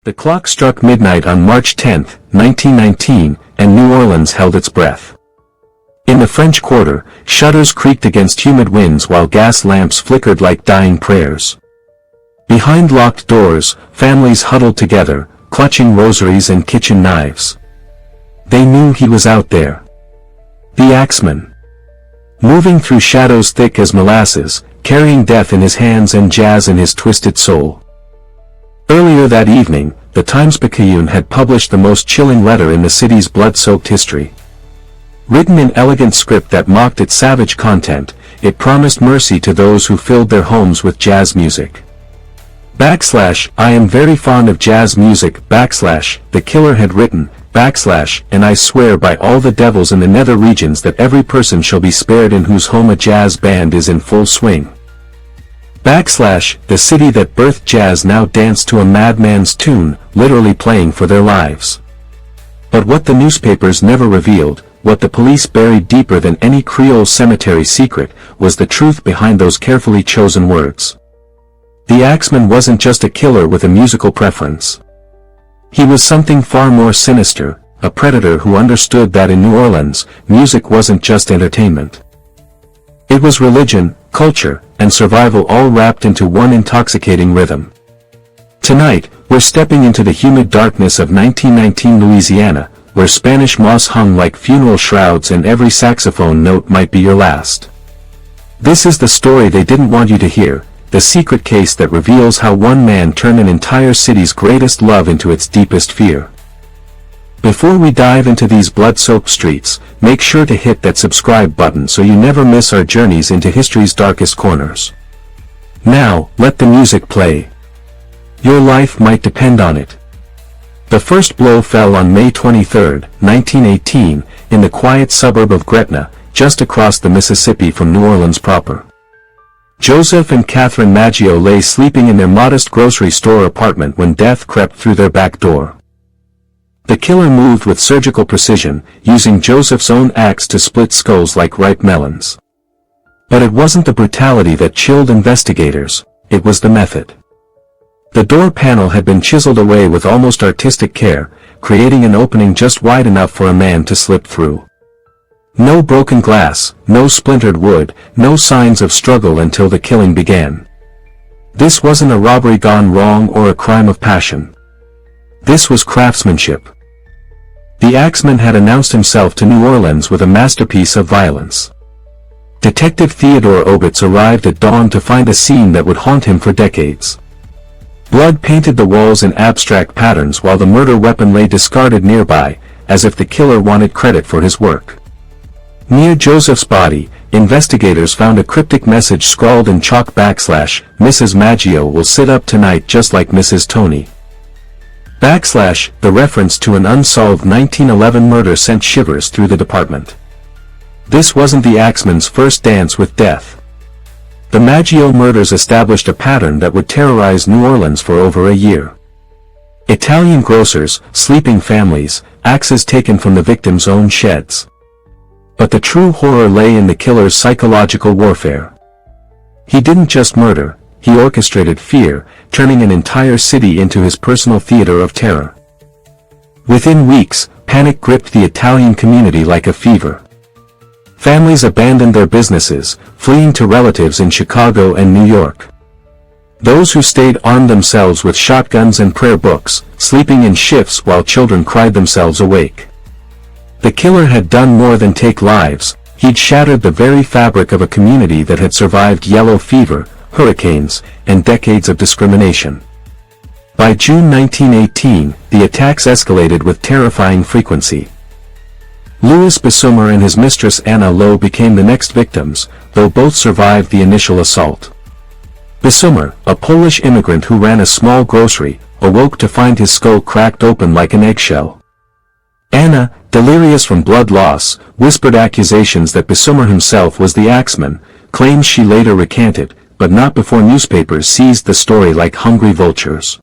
The clock struck midnight on March 10, 1919, and New Orleans held its breath. In the French Quarter, shutters creaked against humid winds while gas lamps flickered like dying prayers. Behind locked doors, families huddled together, clutching rosaries and kitchen knives. They knew he was out there. The Axeman. Moving through shadows thick as molasses, carrying death in his hands and jazz in his twisted soul. Earlier that evening, the Times-Picayune had published the most chilling letter in the city's blood-soaked history. Written in elegant script that mocked its savage content, it promised mercy to those who filled their homes with jazz music. /I am very fond of jazz music /the killer had written /and I swear by all the devils in the nether regions that every person shall be spared in whose home a jazz band is in full swing. The city that birthed jazz now danced to a madman's tune, literally playing for their lives. But what the newspapers never revealed, what the police buried deeper than any Creole cemetery secret, was the truth behind those carefully chosen words. The Axeman wasn't just a killer with a musical preference. He was something far more sinister, a predator who understood that in New Orleans, music wasn't just entertainment. It was religion, culture, and survival all wrapped into one intoxicating rhythm. Tonight, we're stepping into the humid darkness of 1919 Louisiana, where Spanish moss hung like funeral shrouds and every saxophone note might be your last. This is the story they didn't want you to hear, the secret case that reveals how one man turned an entire city's greatest love into its deepest fear. Before we dive into these blood-soaked streets, make sure to hit that subscribe button so you never miss our journeys into history's darkest corners. Now, let the music play. Your life might depend on it. The first blow fell on May 23, 1918, in the quiet suburb of Gretna, just across the Mississippi from New Orleans proper. Joseph and Catherine Maggio lay sleeping in their modest grocery store apartment when death crept through their back door. The killer moved with surgical precision, using Joseph's own axe to split skulls like ripe melons. But it wasn't the brutality that chilled investigators, it was the method. The door panel had been chiseled away with almost artistic care, creating an opening just wide enough for a man to slip through. No broken glass, no splintered wood, no signs of struggle until the killing began. This wasn't a robbery gone wrong or a crime of passion. This was craftsmanship. The Axeman had announced himself to New Orleans with a masterpiece of violence. Detective Theodore Obitz arrived at dawn to find a scene that would haunt him for decades. Blood painted the walls in abstract patterns while the murder weapon lay discarded nearby, as if the killer wanted credit for his work. Near Joseph's body, investigators found a cryptic message scrawled in chalk /Mrs. Maggio will sit up tonight just like Mrs. Tony. The reference to an unsolved 1911 murder sent shivers through the department. This wasn't the Axeman's first dance with death. The Maggio murders established a pattern that would terrorize New Orleans for over a year. Italian grocers, sleeping families, axes taken from the victims' own sheds. But the true horror lay in the killer's psychological warfare. He didn't just murder, he orchestrated fear, turning an entire city into his personal theater of terror. Within weeks, panic gripped the Italian community like a fever. Families abandoned their businesses, fleeing to relatives in Chicago and New York. Those who stayed armed themselves with shotguns and prayer books, sleeping in shifts while children cried themselves awake. The killer had done more than take lives, he'd shattered the very fabric of a community that had survived yellow fever, hurricanes, and decades of discrimination. By June 1918, the attacks escalated with terrifying frequency. Louis Bessumer and his mistress Anna Lowe became the next victims, though both survived the initial assault. Bessumer, a Polish immigrant who ran a small grocery, awoke to find his skull cracked open like an eggshell. Anna, delirious from blood loss, whispered accusations that Bessumer himself was the Axeman, claims she later recanted, but not before newspapers seized the story like hungry vultures.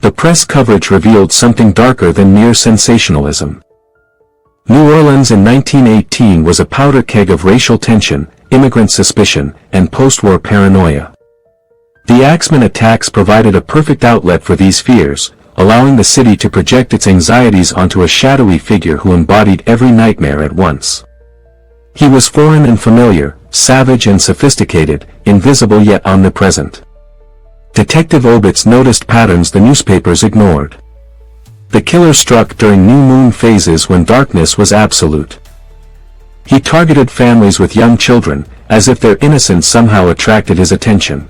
The press coverage revealed something darker than mere sensationalism. New Orleans in 1918 was a powder keg of racial tension, immigrant suspicion, and post-war paranoia. The Axeman attacks provided a perfect outlet for these fears, allowing the city to project its anxieties onto a shadowy figure who embodied every nightmare at once. He was foreign and familiar, savage and sophisticated, invisible yet omnipresent. Detective Obitz noticed patterns the newspapers ignored. The killer struck during new moon phases when darkness was absolute. He targeted families with young children, as if their innocence somehow attracted his attention.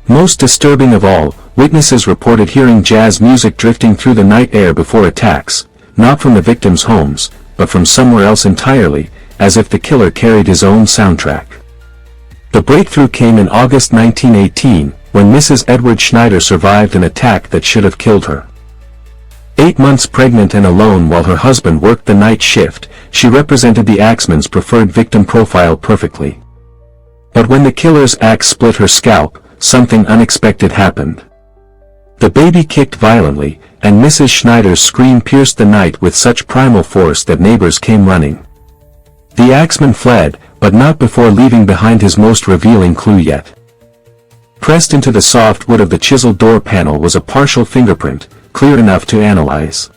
Most disturbing of all, witnesses reported hearing jazz music drifting through the night air before attacks, not from the victims' homes, but from somewhere else entirely, as if the killer carried his own soundtrack. The breakthrough came in August 1918, when Mrs. Edward Schneider survived an attack that should have killed her. 8 months pregnant and alone while her husband worked the night shift, she represented the Axeman's preferred victim profile perfectly. But when the killer's axe split her scalp, something unexpected happened. The baby kicked violently, and Mrs. Schneider's scream pierced the night with such primal force that neighbors came running. The Axeman fled, but not before leaving behind his most revealing clue yet. Pressed into the soft wood of the chiseled door panel was a partial fingerprint, clear enough to analyze.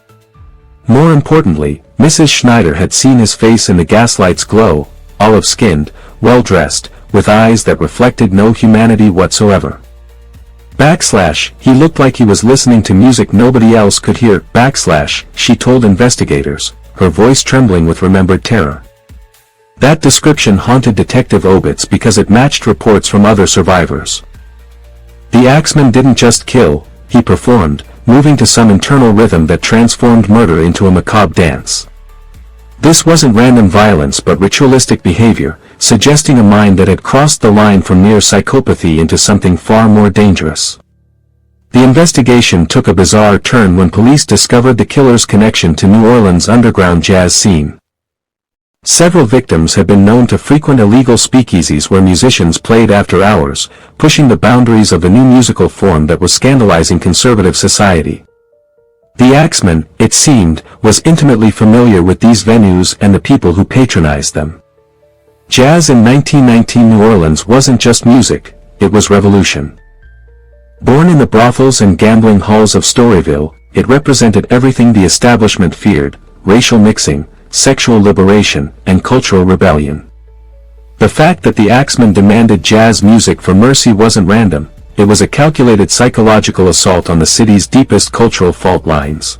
More importantly, Mrs. Schneider had seen his face in the gaslight's glow, olive-skinned, well-dressed, with eyes that reflected no humanity whatsoever. He looked like he was listening to music nobody else could hear. She told investigators, her voice trembling with remembered terror. That description haunted Detective Obitz because it matched reports from other survivors. The Axeman didn't just kill, he performed, moving to some internal rhythm that transformed murder into a macabre dance. This wasn't random violence but ritualistic behavior, suggesting a mind that had crossed the line from mere psychopathy into something far more dangerous. The investigation took a bizarre turn when police discovered the killer's connection to New Orleans' underground jazz scene. Several victims had been known to frequent illegal speakeasies where musicians played after hours, pushing the boundaries of the new musical form that was scandalizing conservative society. The Axeman, it seemed, was intimately familiar with these venues and the people who patronized them. Jazz in 1919 New Orleans wasn't just music, it was revolution. Born in the brothels and gambling halls of Storyville, it represented everything the establishment feared: racial mixing, sexual liberation, and cultural rebellion. The fact that the Axeman demanded jazz music for mercy wasn't random, it was a calculated psychological assault on the city's deepest cultural fault lines.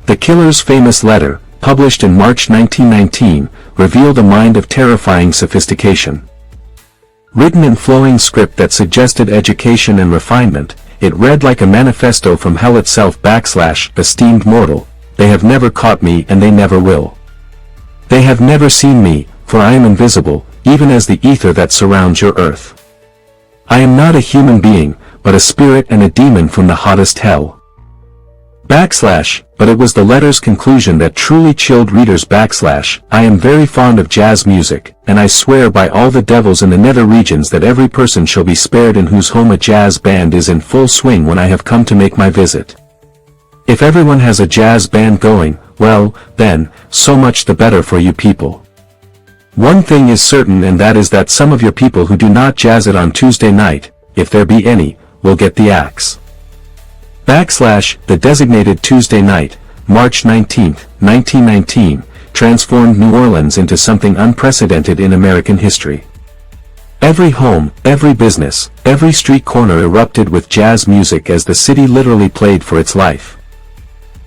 The killer's famous letter, published in March 1919, revealed a mind of terrifying sophistication. Written in flowing script that suggested education and refinement, it read like a manifesto from hell itself. Esteemed mortal, they have never caught me and they never will. They have never seen me, for I am invisible, even as the ether that surrounds your earth. I am not a human being, but a spirit and a demon from the hottest hell. But it was the letter's conclusion that truly chilled readers. I am very fond of jazz music, and I swear by all the devils in the nether regions that every person shall be spared in whose home a jazz band is in full swing when I have come to make my visit. If everyone has a jazz band going, well, then, so much the better for you people. One thing is certain, and that is that some of your people who do not jazz it on Tuesday night, if there be any, will get the axe. The designated Tuesday night, March 19, 1919, transformed New Orleans into something unprecedented in American history. Every home, every business, every street corner erupted with jazz music as the city literally played for its life.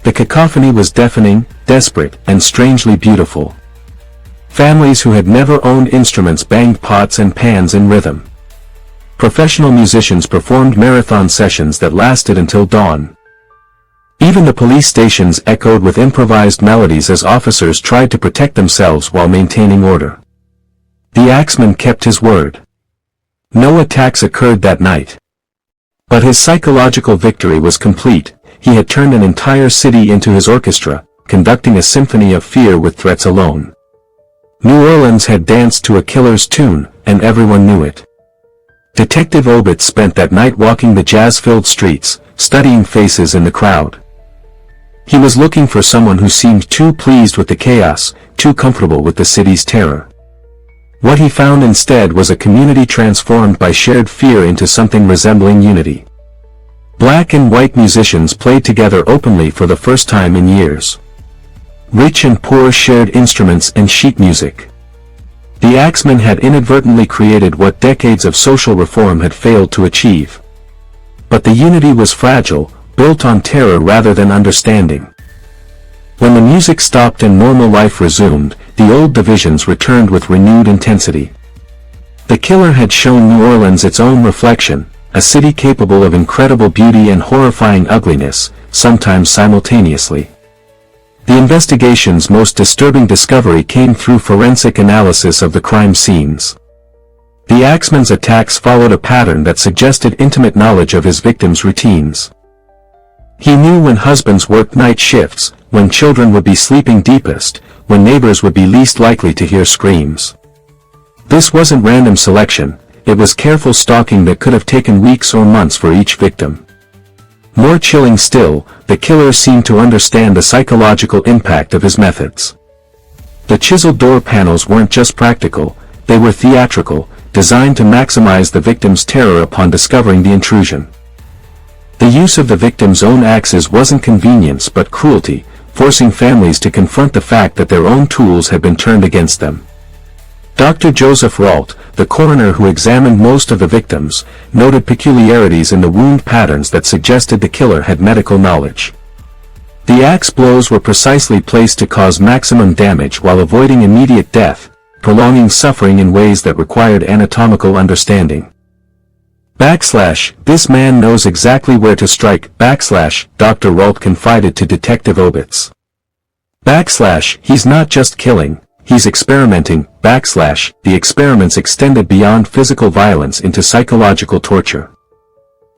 The cacophony was deafening, desperate, and strangely beautiful. Families who had never owned instruments banged pots and pans in rhythm. Professional musicians performed marathon sessions that lasted until dawn. Even the police stations echoed with improvised melodies as officers tried to protect themselves while maintaining order. The Axeman kept his word. No attacks occurred that night. But his psychological victory was complete. He had turned an entire city into his orchestra, conducting a symphony of fear with threats alone. New Orleans had danced to a killer's tune, and everyone knew it. Detective Obitz spent that night walking the jazz-filled streets, studying faces in the crowd. He was looking for someone who seemed too pleased with the chaos, too comfortable with the city's terror. What he found instead was a community transformed by shared fear into something resembling unity. Black and white musicians played together openly for the first time in years. Rich and poor shared instruments and sheet music. The Axeman had inadvertently created what decades of social reform had failed to achieve. But the unity was fragile, built on terror rather than understanding. When the music stopped and normal life resumed, the old divisions returned with renewed intensity. The killer had shown New Orleans its own reflection, a city capable of incredible beauty and horrifying ugliness, sometimes simultaneously. The investigation's most disturbing discovery came through forensic analysis of the crime scenes. The Axeman's attacks followed a pattern that suggested intimate knowledge of his victims' routines. He knew when husbands worked night shifts, when children would be sleeping deepest, when neighbors would be least likely to hear screams. This wasn't random selection, it was careful stalking that could have taken weeks or months for each victim. More chilling still, the killer seemed to understand the psychological impact of his methods. The chiseled door panels weren't just practical, they were theatrical, designed to maximize the victim's terror upon discovering the intrusion. The use of the victim's own axes wasn't convenience but cruelty, forcing families to confront the fact that their own tools had been turned against them. Dr. Joseph Rault, the coroner who examined most of the victims, noted peculiarities in the wound patterns that suggested the killer had medical knowledge. The axe blows were precisely placed to cause maximum damage while avoiding immediate death, prolonging suffering in ways that required anatomical understanding. This man knows exactly where to strike, Dr. Rault confided to Detective Obitz. He's not just killing, he's experimenting, the experiments extended beyond physical violence into psychological torture.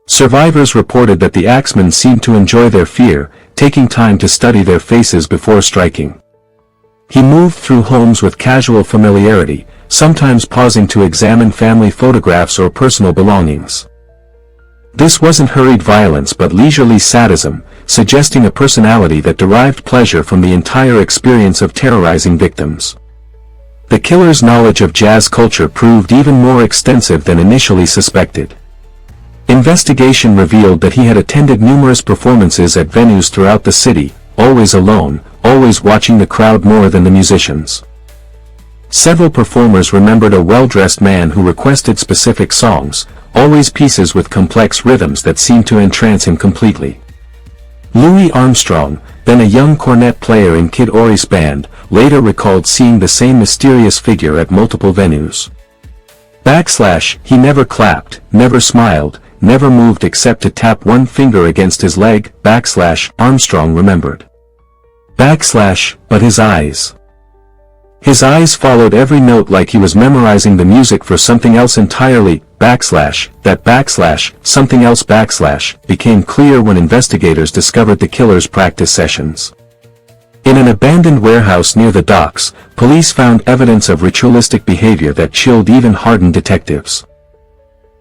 Survivors reported that the Axeman seemed to enjoy their fear, taking time to study their faces before striking. He moved through homes with casual familiarity, sometimes pausing to examine family photographs or personal belongings. This wasn't hurried violence but leisurely sadism, suggesting a personality that derived pleasure from the entire experience of terrorizing victims. The killer's knowledge of jazz culture proved even more extensive than initially suspected. Investigation revealed that he had attended numerous performances at venues throughout the city, always alone, always watching the crowd more than the musicians. Several performers remembered a well-dressed man who requested specific songs, always pieces with complex rhythms that seemed to entrance him completely. Louis Armstrong, then a young cornet player in Kid Ory's band, later recalled seeing the same mysterious figure at multiple venues. He never clapped, never smiled, never moved except to tap one finger against his leg, Armstrong remembered. But his eyes. His eyes followed every note like he was memorizing the music for something else entirely, something else became clear when investigators discovered the killer's practice sessions. In an abandoned warehouse near the docks, police found evidence of ritualistic behavior that chilled even hardened detectives.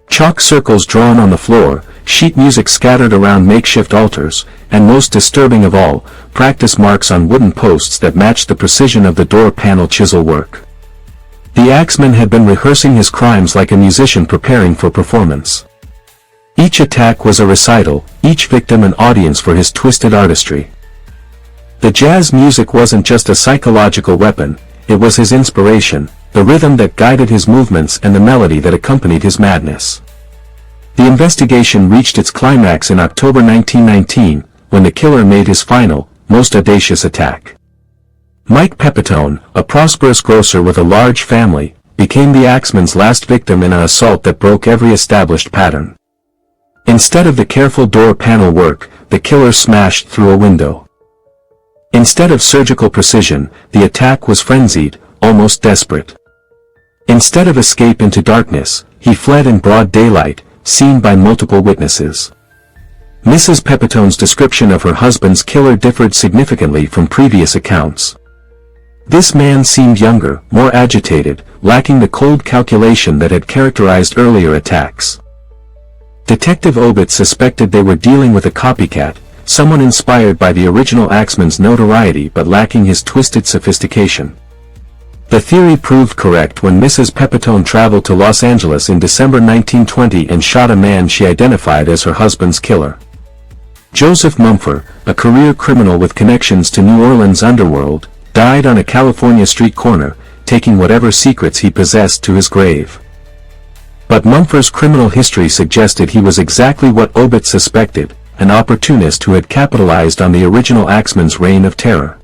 Chalk circles drawn on the floor, sheet music scattered around makeshift altars, and most disturbing of all, practice marks on wooden posts that matched the precision of the door panel chisel work. The Axeman had been rehearsing his crimes like a musician preparing for performance. Each attack was a recital, each victim an audience for his twisted artistry. The jazz music wasn't just a psychological weapon, it was his inspiration, the rhythm that guided his movements and the melody that accompanied his madness. The investigation reached its climax in October 1919, when the killer made his final, most audacious attack. Mike Pepitone, a prosperous grocer with a large family, became the Axeman's last victim in an assault that broke every established pattern. Instead of the careful door panel work, the killer smashed through a window. Instead of surgical precision, the attack was frenzied, almost desperate. Instead of escape into darkness, he fled in broad daylight, seen by multiple witnesses. Mrs. Pepitone's description of her husband's killer differed significantly from previous accounts. This man seemed younger, more agitated, lacking the cold calculation that had characterized earlier attacks. Detective Obitz suspected they were dealing with a copycat, someone inspired by the original Axeman's notoriety but lacking his twisted sophistication. The theory proved correct when Mrs. Pepitone traveled to Los Angeles in December 1920 and shot a man she identified as her husband's killer. Joseph Mumford, a career criminal with connections to New Orleans' underworld, died on a California street corner, taking whatever secrets he possessed to his grave. But Mumford's criminal history suggested he was exactly what Obit suspected, an opportunist who had capitalized on the original Axeman's reign of terror.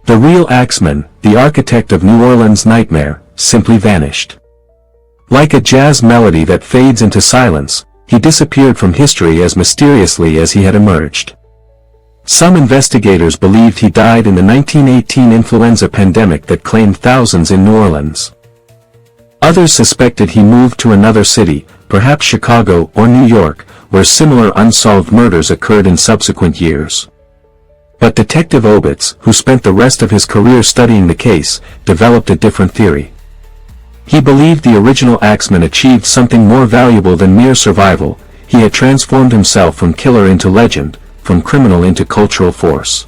The real Axeman, the architect of New Orleans' nightmare, simply vanished. Like a jazz melody that fades into silence, he disappeared from history as mysteriously as he had emerged. Some investigators believed he died in the 1918 influenza pandemic that claimed thousands in New Orleans. Others suspected he moved to another city, perhaps Chicago or New York, where similar unsolved murders occurred in subsequent years. But Detective Obits, who spent the rest of his career studying the case, developed a different theory. He believed the original Axeman achieved something more valuable than mere survival. He had transformed himself from killer into legend, from criminal into cultural force.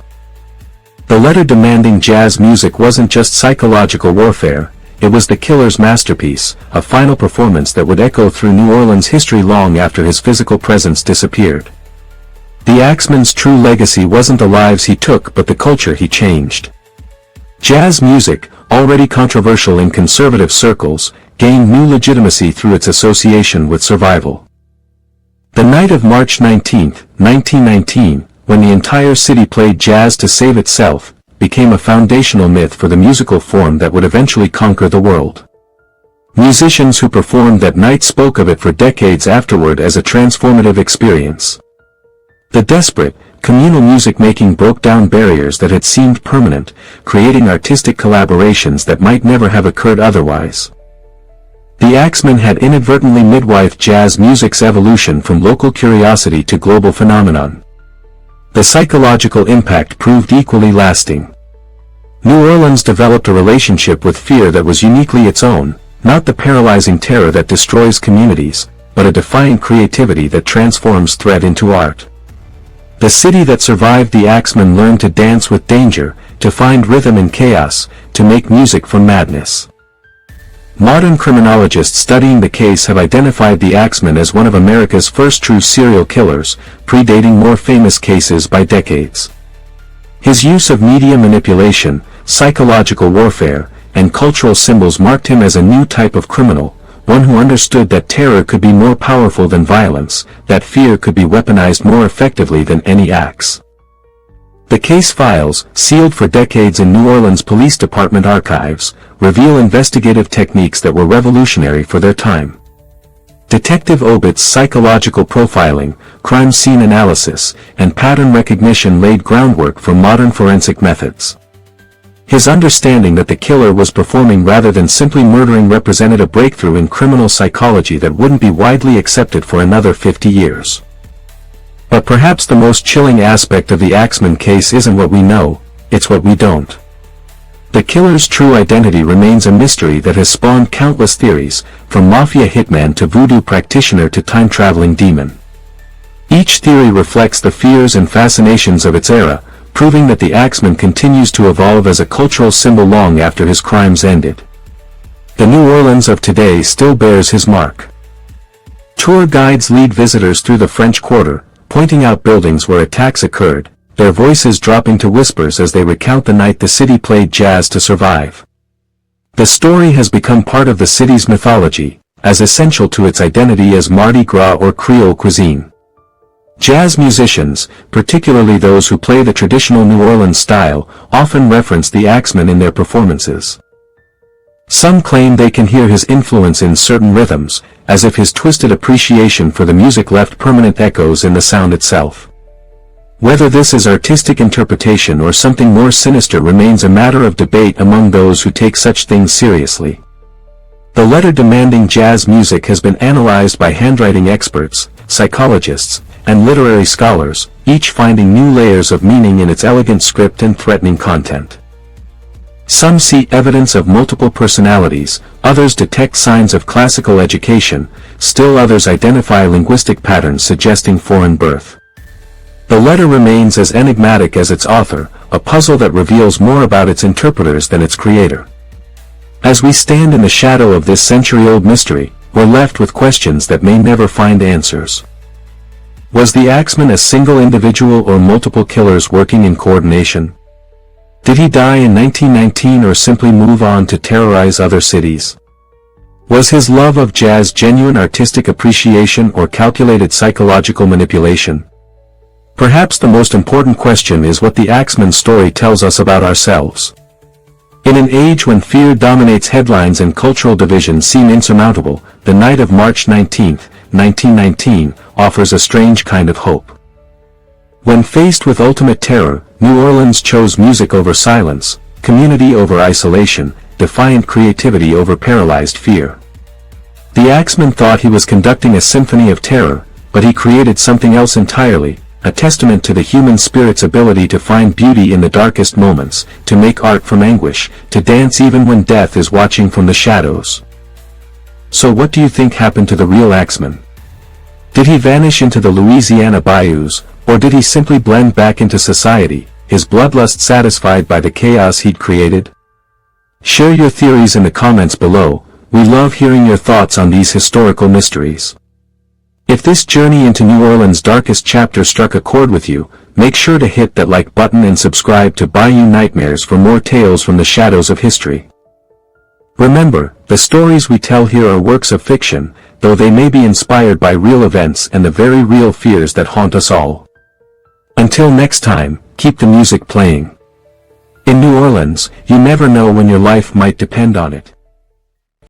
The letter demanding jazz music wasn't just psychological warfare, it was the killer's masterpiece, a final performance that would echo through New Orleans history long after his physical presence disappeared. The Axeman's true legacy wasn't the lives he took but the culture he changed. Jazz music, already controversial in conservative circles, gained new legitimacy through its association with survival. The night of March 19, 1919, when the entire city played jazz to save itself, became a foundational myth for the musical form that would eventually conquer the world. Musicians who performed that night spoke of it for decades afterward as a transformative experience. The desperate, communal music-making broke down barriers that had seemed permanent, creating artistic collaborations that might never have occurred otherwise. The Axeman had inadvertently midwifed jazz music's evolution from local curiosity to global phenomenon. The psychological impact proved equally lasting. New Orleans developed a relationship with fear that was uniquely its own, not the paralyzing terror that destroys communities, but a defiant creativity that transforms threat into art. The city that survived the Axeman learned to dance with danger, to find rhythm in chaos, to make music from madness. Modern criminologists studying the case have identified the Axeman as one of America's first true serial killers, predating more famous cases by decades. His use of media manipulation, psychological warfare, and cultural symbols marked him as a new type of criminal, one who understood that terror could be more powerful than violence, that fear could be weaponized more effectively than any axe. The case files, sealed for decades in New Orleans Police Department archives, reveal investigative techniques that were revolutionary for their time. Detective Obit's psychological profiling, crime scene analysis, and pattern recognition laid groundwork for modern forensic methods. His understanding that the killer was performing rather than simply murdering represented a breakthrough in criminal psychology that wouldn't be widely accepted for another 50 years. But perhaps the most chilling aspect of the Axeman case isn't what we know, it's what we don't. The killer's true identity remains a mystery that has spawned countless theories, from mafia hitman to voodoo practitioner to time-traveling demon. Each theory reflects the fears and fascinations of its era, proving that the Axeman continues to evolve as a cultural symbol long after his crimes ended. The New Orleans of today still bears his mark. Tour guides lead visitors through the French Quarter, pointing out buildings where attacks occurred, their voices dropping to whispers as they recount the night the city played jazz to survive. The story has become part of the city's mythology, as essential to its identity as Mardi Gras or Creole cuisine. Jazz musicians, particularly those who play the traditional New Orleans style, often reference the Axeman in their performances. Some claim they can hear his influence in certain rhythms, as if his twisted appreciation for the music left permanent echoes in the sound itself. Whether this is artistic interpretation or something more sinister remains a matter of debate among those who take such things seriously. The letter demanding jazz music has been analyzed by handwriting experts, psychologists, and literary scholars, each finding new layers of meaning in its elegant script and threatening content. Some see evidence of multiple personalities, others detect signs of classical education, still others identify linguistic patterns suggesting foreign birth. The letter remains as enigmatic as its author, a puzzle that reveals more about its interpreters than its creator. As we stand in the shadow of this century-old mystery, we're left with questions that may never find answers. Was the Axeman a single individual or multiple killers working in coordination? Did he die in 1919 or simply move on to terrorize other cities? Was his love of jazz genuine artistic appreciation or calculated psychological manipulation? Perhaps the most important question is what the Axeman story tells us about ourselves. In an age when fear dominates headlines and cultural divisions seem insurmountable, the night of March 19, 1919, offers a strange kind of hope. When faced with ultimate terror, New Orleans chose music over silence, community over isolation, defiant creativity over paralyzed fear. The Axeman thought he was conducting a symphony of terror, but he created something else entirely, a testament to the human spirit's ability to find beauty in the darkest moments, to make art from anguish, to dance even when death is watching from the shadows. So what do you think happened to the real Axeman? Did he vanish into the Louisiana bayous, or did he simply blend back into society, his bloodlust satisfied by the chaos he'd created? Share your theories in the comments below. We love hearing your thoughts on these historical mysteries. If this journey into New Orleans' darkest chapter struck a chord with you, make sure to hit that like button and subscribe to Bayou Nightmares for more tales from the shadows of history. Remember, the stories we tell here are works of fiction, though they may be inspired by real events and the very real fears that haunt us all. Until next time, keep the music playing. In New Orleans, you never know when your life might depend on it.